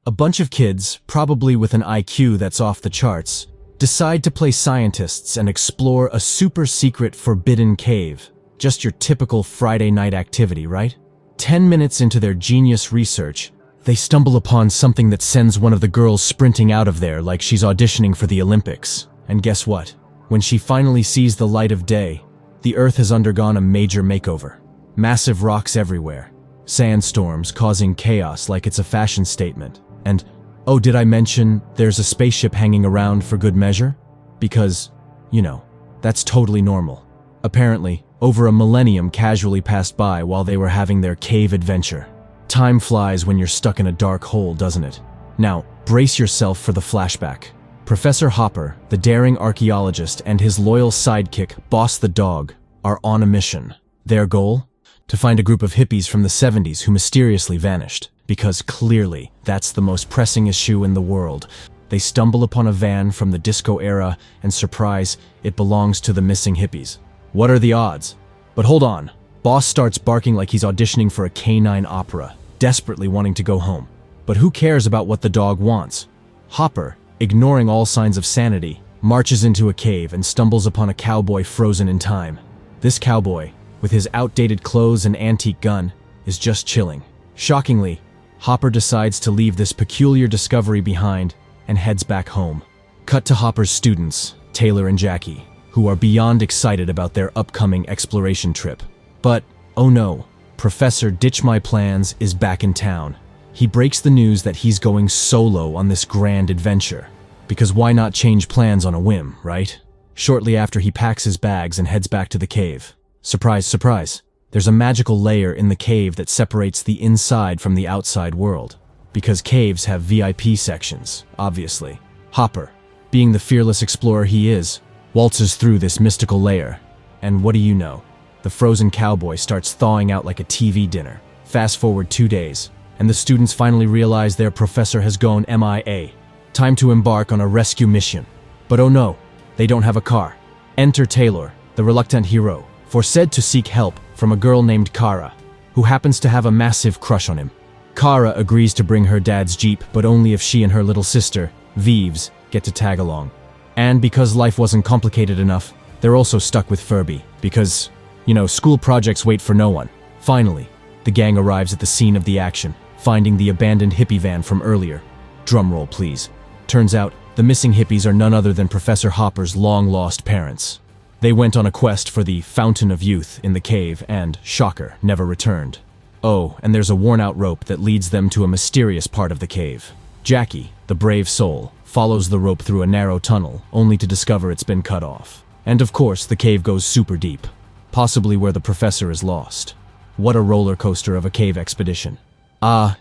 A bunch of kids, probably with an IQ that's off the charts, decide to play scientists and explore a super-secret forbidden cave. Just your typical Friday night activity, right? 10 minutes into their genius research, they stumble upon something that sends one of the girls sprinting out of there like she's auditioning for the Olympics. And guess what? When she finally sees the light of day, the Earth has undergone a major makeover. Massive rocks everywhere, sandstorms causing chaos like it's a fashion statement. And, oh, did I mention there's a spaceship hanging around for good measure? Because, that's totally normal. Apparently, over a millennium casually passed by while they were having their cave adventure. Time flies when you're stuck in a dark hole, doesn't it? Now, brace yourself for the flashback. Professor Hopper, the daring archaeologist, and his loyal sidekick, Boss the dog, are on a mission. Their goal? To find a group of hippies from the 70s who mysteriously vanished. Because clearly, that's the most pressing issue in the world. They stumble upon a van from the disco era, and surprise, it belongs to the missing hippies. What are the odds? But hold on. Boss starts barking like he's auditioning for a canine opera, desperately wanting to go home. But who cares about what the dog wants? Hopper, ignoring all signs of sanity, marches into a cave and stumbles upon a cowboy frozen in time. This cowboy, with his outdated clothes and antique gun, is just chilling. Shockingly, Hopper decides to leave this peculiar discovery behind and heads back home. Cut to Hopper's students, Taylor and Jackie, who are beyond excited about their upcoming exploration trip. But, oh no, Professor Ditch My Plans is back in town. He breaks the news that he's going solo on this grand adventure. Because why not change plans on a whim, right? Shortly after, he packs his bags and heads back to the cave. Surprise, surprise. There's a magical layer in the cave that separates the inside from the outside world. Because caves have VIP sections, obviously. Hopper, being the fearless explorer he is, waltzes through this mystical layer. And what do you know? The frozen cowboy starts thawing out like a TV dinner. Fast forward 2 days, and the students finally realize their professor has gone MIA. Time to embark on a rescue mission. But oh no, they don't have a car. Enter Taylor, the reluctant hero, forced to seek help from a girl named Kara, who happens to have a massive crush on him. Kara agrees to bring her dad's Jeep, but only if she and her little sister, Vives, get to tag along. And because life wasn't complicated enough, they're also stuck with Furby, because, school projects wait for no one. Finally, the gang arrives at the scene of the action, finding the abandoned hippie van from earlier. Drumroll, please. Turns out, the missing hippies are none other than Professor Hopper's long-lost parents. They went on a quest for the Fountain of Youth in the cave and, shocker, never returned. Oh, and there's a worn-out rope that leads them to a mysterious part of the cave. Jackie, the brave soul, follows the rope through a narrow tunnel, only to discover it's been cut off. And of course, the cave goes super deep, possibly where the professor is lost. What a roller coaster of a cave expedition.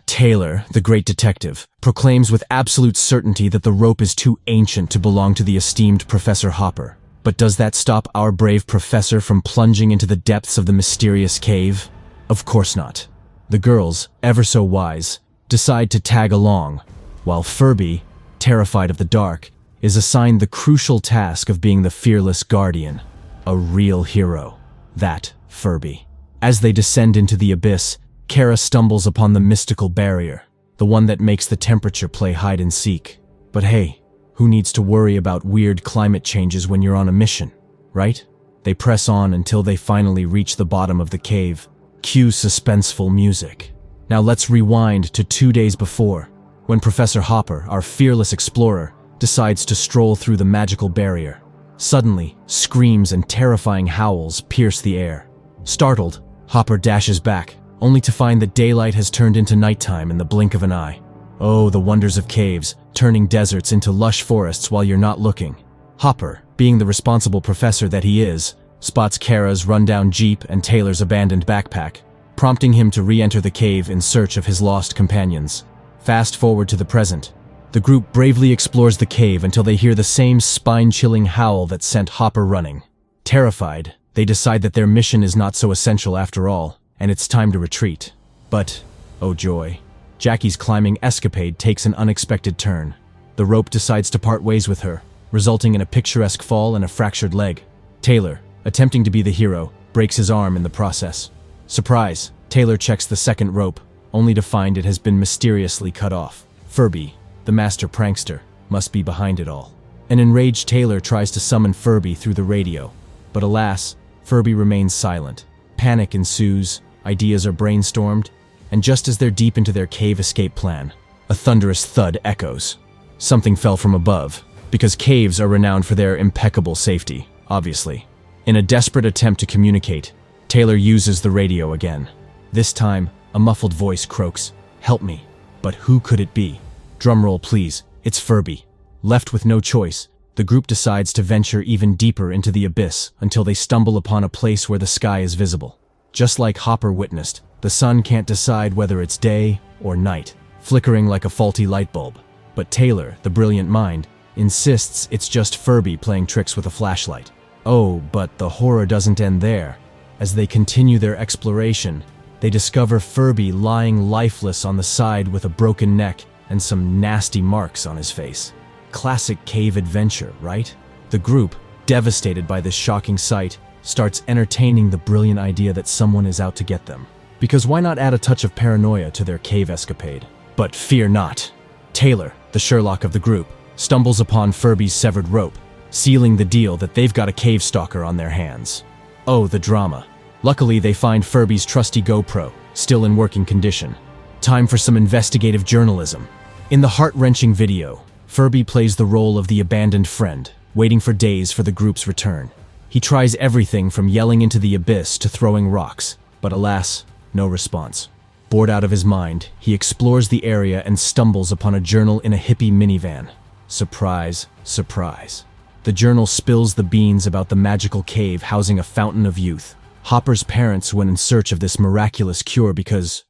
Taylor, the great detective, proclaims with absolute certainty that the rope is too ancient to belong to the esteemed Professor Hopper. But does that stop our brave professor from plunging into the depths of the mysterious cave? Of course not. The girls, ever so wise, decide to tag along, while Furby, terrified of the dark, is assigned the crucial task of being the fearless guardian. A real hero. That Furby. As they descend into the abyss, Kara stumbles upon the mystical barrier, the one that makes the temperature play hide and seek. But hey, who needs to worry about weird climate changes when you're on a mission, right? They press on until they finally reach the bottom of the cave. Cue suspenseful music. Now let's rewind to 2 days before, when Professor Hopper, our fearless explorer, decides to stroll through the magical barrier. Suddenly, screams and terrifying howls pierce the air. Startled, Hopper dashes back, only to find that daylight has turned into nighttime in the blink of an eye. Oh, the wonders of caves, turning deserts into lush forests while you're not looking. Hopper, being the responsible professor that he is, spots Kara's rundown Jeep and Taylor's abandoned backpack, prompting him to re-enter the cave in search of his lost companions. Fast forward to the present. The group bravely explores the cave until they hear the same spine-chilling howl that sent Hopper running. Terrified, they decide that their mission is not so essential after all, and it's time to retreat. But, oh joy, Jackie's climbing escapade takes an unexpected turn. The rope decides to part ways with her, resulting in a picturesque fall and a fractured leg. Taylor, attempting to be the hero, breaks his arm in the process. Surprise, Taylor checks the second rope, only to find it has been mysteriously cut off. Furby, the master prankster, must be behind it all. An enraged Taylor tries to summon Furby through the radio, but alas, Furby remains silent. Panic ensues, ideas are brainstormed, and just as they're deep into their cave escape plan, a thunderous thud echoes. Something fell from above, because caves are renowned for their impeccable safety, obviously. In a desperate attempt to communicate, Taylor uses the radio again. This time, a muffled voice croaks, "Help me." But who could it be? Drumroll, please. It's Furby. Left with no choice, the group decides to venture even deeper into the abyss until they stumble upon a place where the sky is visible. Just like Hopper witnessed, the sun can't decide whether it's day or night, flickering like a faulty light bulb. But Taylor, the brilliant mind, insists it's just Furby playing tricks with a flashlight. Oh, but the horror doesn't end there. As they continue their exploration, they discover Furby lying lifeless on the side with a broken neck and some nasty marks on his face. Classic cave adventure, right? The group, devastated by this shocking sight, starts entertaining the brilliant idea that someone is out to get them. Because why not add a touch of paranoia to their cave escapade? But fear not. Taylor, the Sherlock of the group, stumbles upon Furby's severed rope, sealing the deal that they've got a cave stalker on their hands. Oh, the drama. Luckily, they find Furby's trusty GoPro, still in working condition. Time for some investigative journalism. In the heart-wrenching video, Furby plays the role of the abandoned friend, waiting for days for the group's return. He tries everything from yelling into the abyss to throwing rocks, but alas, no response. Bored out of his mind, he explores the area and stumbles upon a journal in a hippie minivan. Surprise, surprise. The journal spills the beans about the magical cave housing a fountain of youth. Hopper's parents went in search of this miraculous cure because,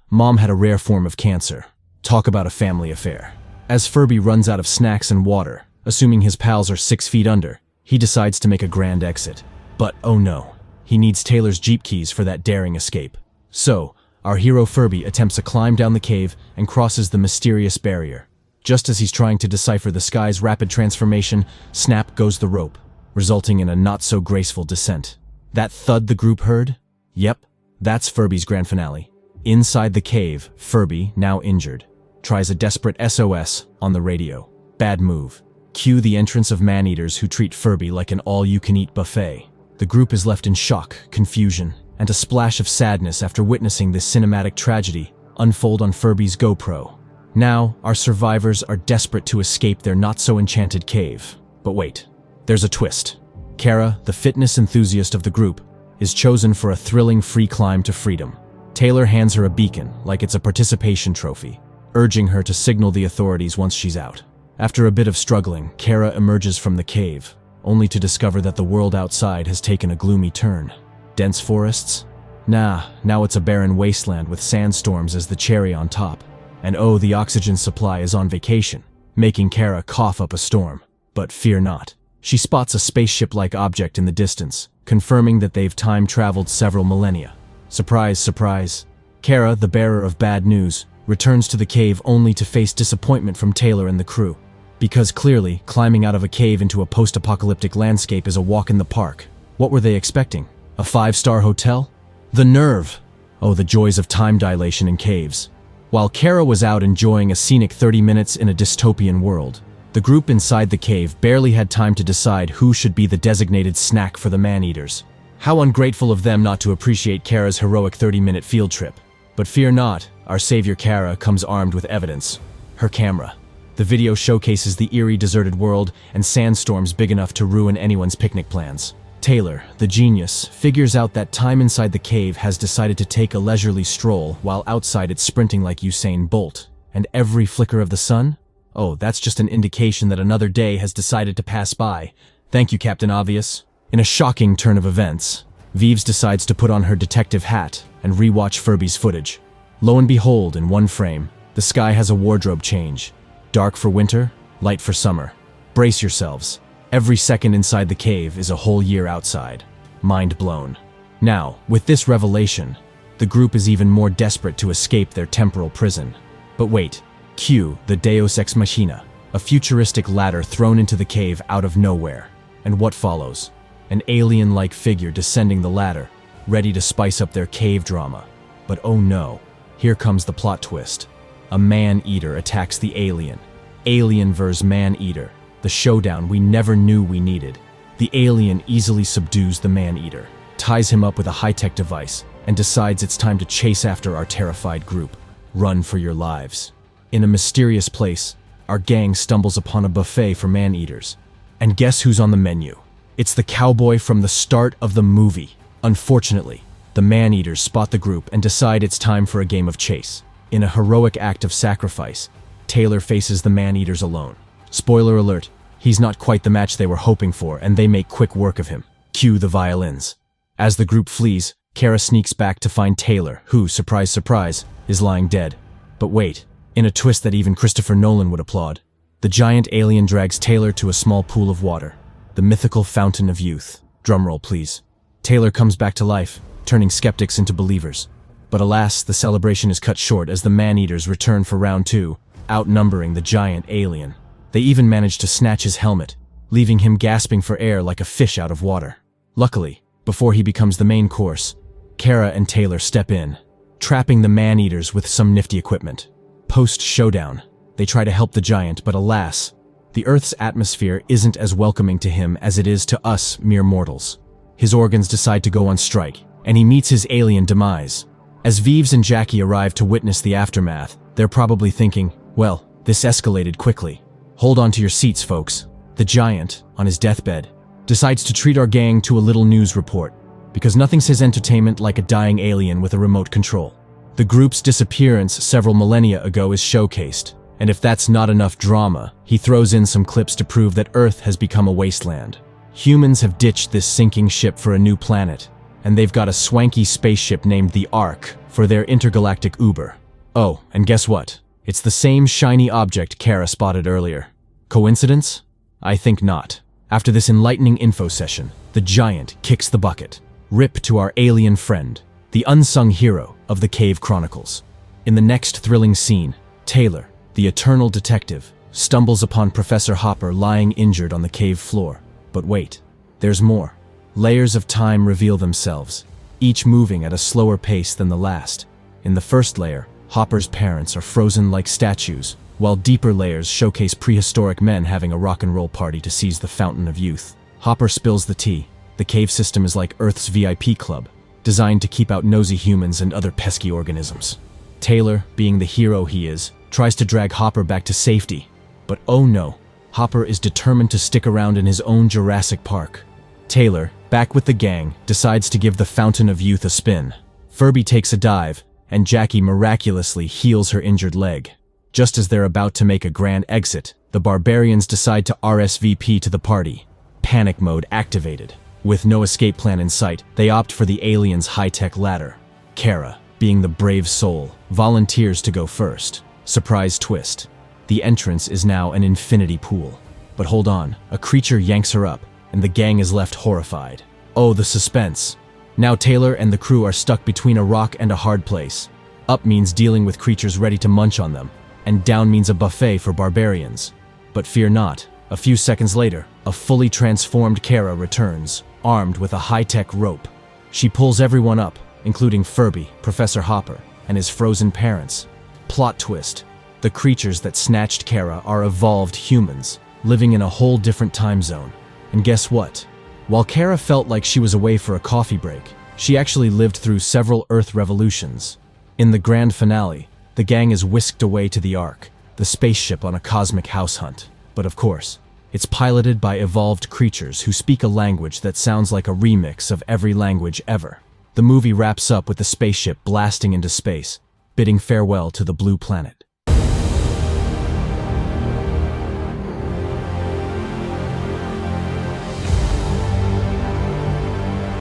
Mom had a rare form of cancer. Talk about a family affair. As Furby runs out of snacks and water, assuming his pals are 6 feet under, he decides to make a grand exit. But oh no, he needs Taylor's Jeep keys for that daring escape. So, our hero Furby attempts a climb down the cave and crosses the mysterious barrier. Just as he's trying to decipher the sky's rapid transformation, snap goes the rope, resulting in a not-so-graceful descent. That thud the group heard? Yep, that's Furby's grand finale. Inside the cave, Furby, now injured, tries a desperate SOS on the radio. Bad move. Cue the entrance of man-eaters who treat Furby like an all-you-can-eat buffet. The group is left in shock, confusion, and a splash of sadness after witnessing this cinematic tragedy unfold on Furby's GoPro. Now, our survivors are desperate to escape their not-so-enchanted cave. But wait, there's a twist. Kara, the fitness enthusiast of the group, is chosen for a thrilling free climb to freedom. Taylor hands her a beacon, like it's a participation trophy, urging her to signal the authorities once she's out. After a bit of struggling, Kara emerges from the cave, only to discover that the world outside has taken a gloomy turn. Dense forests? Nah, now it's a barren wasteland with sandstorms as the cherry on top. And oh, the oxygen supply is on vacation, making Kara cough up a storm. But fear not. She spots a spaceship-like object in the distance, confirming that they've time-traveled several millennia. Surprise, surprise. Kara, the bearer of bad news, returns to the cave only to face disappointment from Taylor and the crew. Because clearly, climbing out of a cave into a post-apocalyptic landscape is a walk in the park. What were they expecting? A 5-star hotel? The nerve! Oh, the joys of time dilation in caves. While Kara was out enjoying a scenic 30 minutes in a dystopian world, the group inside the cave barely had time to decide who should be the designated snack for the man-eaters. How ungrateful of them not to appreciate Kara's heroic 30-minute field trip. But fear not, our savior Kara comes armed with evidence. Her camera. The video showcases the eerie deserted world and sandstorms big enough to ruin anyone's picnic plans. Taylor, the genius, figures out that time inside the cave has decided to take a leisurely stroll while outside it's sprinting like Usain Bolt. And every flicker of the sun? Oh, that's just an indication that another day has decided to pass by. Thank you, Captain Obvious. In a shocking turn of events, Vives decides to put on her detective hat and rewatch Furby's footage. Lo and behold, in one frame, the sky has a wardrobe change. Dark for winter, light for summer. Brace yourselves. Every second inside the cave is a whole year outside. Mind blown. Now, with this revelation, the group is even more desperate to escape their temporal prison. But wait, cue the Deus Ex Machina, a futuristic ladder thrown into the cave out of nowhere. And what follows? An alien-like figure descending the ladder, ready to spice up their cave drama. But oh no, here comes the plot twist. A man-eater attacks the alien. Alien vs. man-eater, the showdown we never knew we needed. The alien easily subdues the man-eater, ties him up with a high-tech device, and decides it's time to chase after our terrified group. Run for your lives. In a mysterious place, our gang stumbles upon a buffet for man-eaters. And guess who's on the menu? It's the cowboy from the start of the movie. Unfortunately, the man-eaters spot the group and decide it's time for a game of chase. In a heroic act of sacrifice, Taylor faces the man-eaters alone. Spoiler alert, he's not quite the match they were hoping for, and they make quick work of him. Cue the violins. As the group flees, Kara sneaks back to find Taylor, who, surprise surprise, is lying dead. But wait, in a twist that even Christopher Nolan would applaud, the giant alien drags Taylor to a small pool of water, the mythical fountain of youth. Drumroll, please. Taylor comes back to life, turning skeptics into believers. But alas, the celebration is cut short as the man-eaters return for round 2, outnumbering the giant alien. They even manage to snatch his helmet, leaving him gasping for air like a fish out of water. Luckily, before he becomes the main course, Kara and Taylor step in, trapping the man-eaters with some nifty equipment. Post-showdown, they try to help the giant, but alas, the Earth's atmosphere isn't as welcoming to him as it is to us mere mortals. His organs decide to go on strike, and he meets his alien demise. As Vives and Jackie arrive to witness the aftermath, they're probably thinking, well, this escalated quickly. Hold on to your seats, folks. The giant, on his deathbed, decides to treat our gang to a little news report, because nothing says entertainment like a dying alien with a remote control. The group's disappearance several millennia ago is showcased, and if that's not enough drama, he throws in some clips to prove that Earth has become a wasteland. Humans have ditched this sinking ship for a new planet, and they've got a swanky spaceship named the Ark for their intergalactic Uber. Oh, and guess what? It's the same shiny object Kara spotted earlier. Coincidence? I think not. After this enlightening info session, the giant kicks the bucket. Rip to our alien friend, the unsung hero of the Cave Chronicles. In the next thrilling scene, Taylor, the eternal detective, stumbles upon Professor Hopper lying injured on the cave floor. But wait, there's more. Layers of time reveal themselves, each moving at a slower pace than the last. In the first layer, Hopper's parents are frozen like statues, while deeper layers showcase prehistoric men having a rock and roll party to seize the fountain of youth. Hopper spills the tea. The cave system is like Earth's VIP club, designed to keep out nosy humans and other pesky organisms. Taylor, being the hero he is, tries to drag Hopper back to safety. But oh no, Hopper is determined to stick around in his own Jurassic Park. Taylor, back with the gang, decides to give the Fountain of Youth a spin. Furby takes a dive, and Jackie miraculously heals her injured leg. Just as they're about to make a grand exit, the barbarians decide to RSVP to the party. Panic mode activated. With no escape plan in sight, they opt for the aliens' high-tech ladder. Kara, being the brave soul, volunteers to go first. Surprise twist. The entrance is now an infinity pool. But hold on, a creature yanks her up, and the gang is left horrified. Oh, the suspense. Now Taylor and the crew are stuck between a rock and a hard place. Up means dealing with creatures ready to munch on them, and down means a buffet for barbarians. But fear not, a few seconds later, a fully transformed Kara returns, armed with a high-tech rope. She pulls everyone up, including Furby, Professor Hopper, and his frozen parents. Plot twist. The creatures that snatched Kara are evolved humans, living in a whole different time zone. And guess what? While Kara felt like she was away for a coffee break, she actually lived through several Earth revolutions. In the grand finale, the gang is whisked away to the Ark, the spaceship on a cosmic house hunt. But of course, it's piloted by evolved creatures who speak a language that sounds like a remix of every language ever. The movie wraps up with the spaceship blasting into space, bidding farewell to the blue planet.